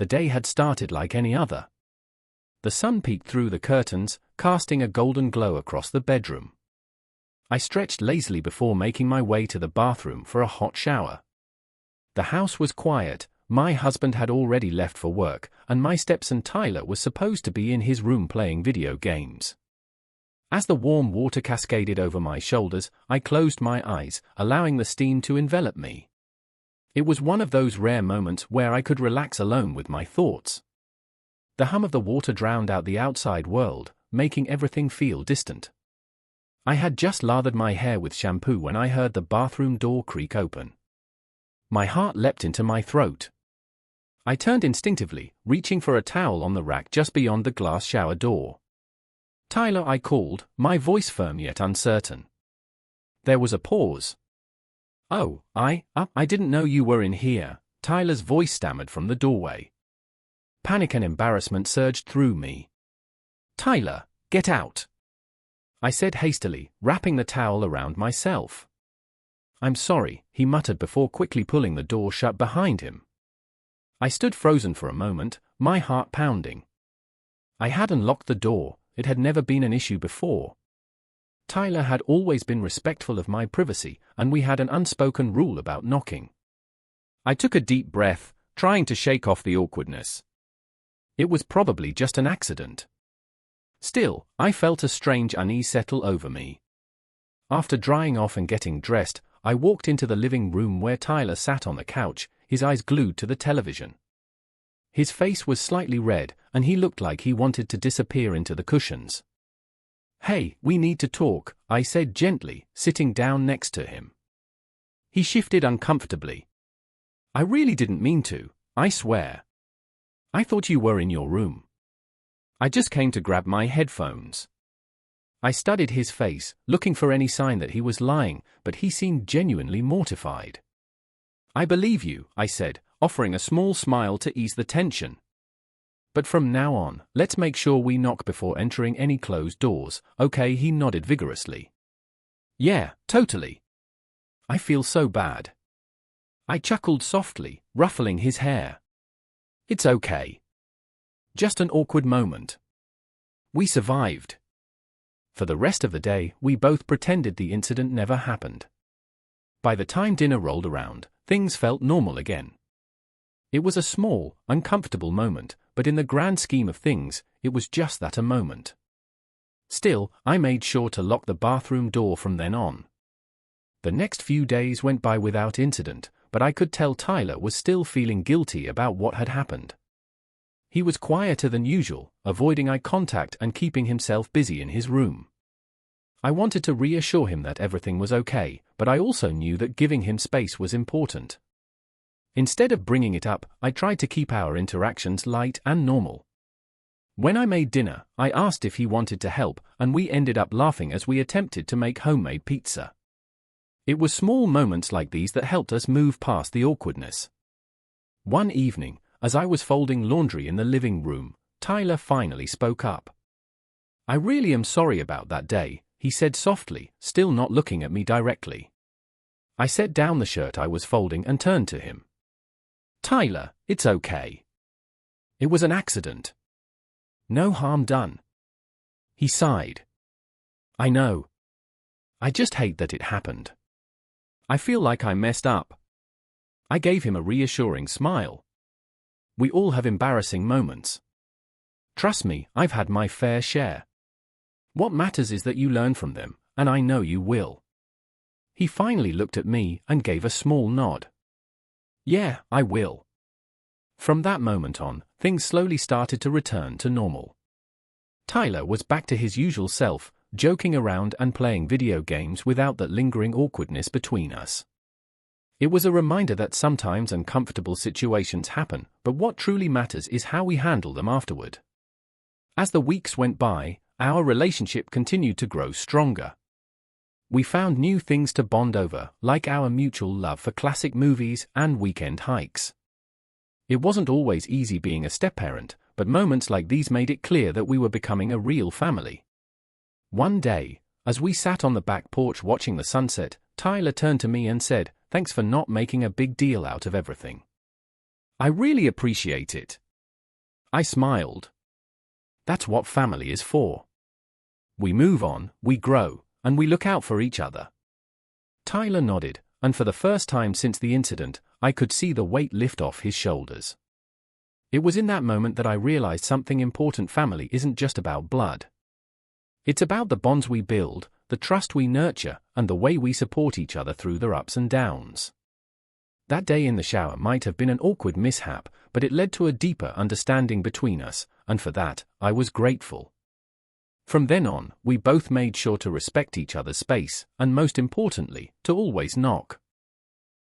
The day had started like any other. The sun peeked through the curtains, casting a golden glow across the bedroom. I stretched lazily before making my way to the bathroom for a hot shower. The house was quiet. My husband had already left for work, and my stepson Tyler was supposed to be in his room playing video games. As the warm water cascaded over my shoulders, I closed my eyes, allowing the steam to envelop me. It was one of those rare moments where I could relax alone with my thoughts. The hum of the water drowned out the outside world, making everything feel distant. I had just lathered my hair with shampoo when I heard the bathroom door creak open. My heart leapt into my throat. I turned instinctively, reaching for a towel on the rack just beyond the glass shower door. "Tyler," I called, my voice firm yet uncertain. There was a pause. "Oh, I didn't know you were in here," Tyler's voice stammered from the doorway. Panic and embarrassment surged through me. "Tyler, get out," I said hastily, wrapping the towel around myself. "I'm sorry," he muttered before quickly pulling the door shut behind him. I stood frozen for a moment, my heart pounding. I hadn't locked the door. It had never been an issue before. Tyler had always been respectful of my privacy, and we had an unspoken rule about knocking. I took a deep breath, trying to shake off the awkwardness. It was probably just an accident. Still, I felt a strange unease settle over me. After drying off and getting dressed, I walked into the living room where Tyler sat on the couch, his eyes glued to the television. His face was slightly red, and he looked like he wanted to disappear into the cushions. "Hey, we need to talk," I said gently, sitting down next to him. He shifted uncomfortably. "I really didn't mean to, I swear. I thought you were in your room. I just came to grab my headphones." I studied his face, looking for any sign that he was lying, but he seemed genuinely mortified. "I believe you," I said, offering a small smile to ease the tension. "But from now on, let's make sure we knock before entering any closed doors, okay?" He nodded vigorously. "Yeah, totally. I feel so bad." I chuckled softly, ruffling his hair. "It's okay. Just an awkward moment. We survived." For the rest of the day, we both pretended the incident never happened. By the time dinner rolled around, things felt normal again. It was a small, uncomfortable moment, but in the grand scheme of things, it was just that, a moment. Still, I made sure to lock the bathroom door from then on. The next few days went by without incident, but I could tell Tyler was still feeling guilty about what had happened. He was quieter than usual, avoiding eye contact and keeping himself busy in his room. I wanted to reassure him that everything was okay, but I also knew that giving him space was important. Instead of bringing it up, I tried to keep our interactions light and normal. When I made dinner, I asked if he wanted to help, and we ended up laughing as we attempted to make homemade pizza. It was small moments like these that helped us move past the awkwardness. One evening, as I was folding laundry in the living room, Tyler finally spoke up. "I really am sorry about that day," he said softly, still not looking at me directly. I set down the shirt I was folding and turned to him. "Tyler, it's okay. It was an accident. No harm done." He sighed. "I know. I just hate that it happened. I feel like I messed up." I gave him a reassuring smile. "We all have embarrassing moments. Trust me, I've had my fair share. What matters is that you learn from them, and I know you will." He finally looked at me and gave a small nod. "Yeah, I will." From that moment on, things slowly started to return to normal. Tyler was back to his usual self, joking around and playing video games without that lingering awkwardness between us. It was a reminder that sometimes uncomfortable situations happen, but what truly matters is how we handle them afterward. As the weeks went by, our relationship continued to grow stronger. We found new things to bond over, like our mutual love for classic movies and weekend hikes. It wasn't always easy being a step-parent, but moments like these made it clear that we were becoming a real family. One day, as we sat on the back porch watching the sunset, Tyler turned to me and said, "Thanks for not making a big deal out of everything. I really appreciate it." I smiled. That's what family is for. We move on, we grow, and we look out for each other. Tyler nodded, and for the first time since the incident, I could see the weight lift off his shoulders. It was in that moment that I realized something important. Family isn't just about blood. It's about the bonds we build, the trust we nurture, and the way we support each other through their ups and downs. That day in the shower might have been an awkward mishap, but it led to a deeper understanding between us, and for that, I was grateful. From then on, we both made sure to respect each other's space, and most importantly, to always knock.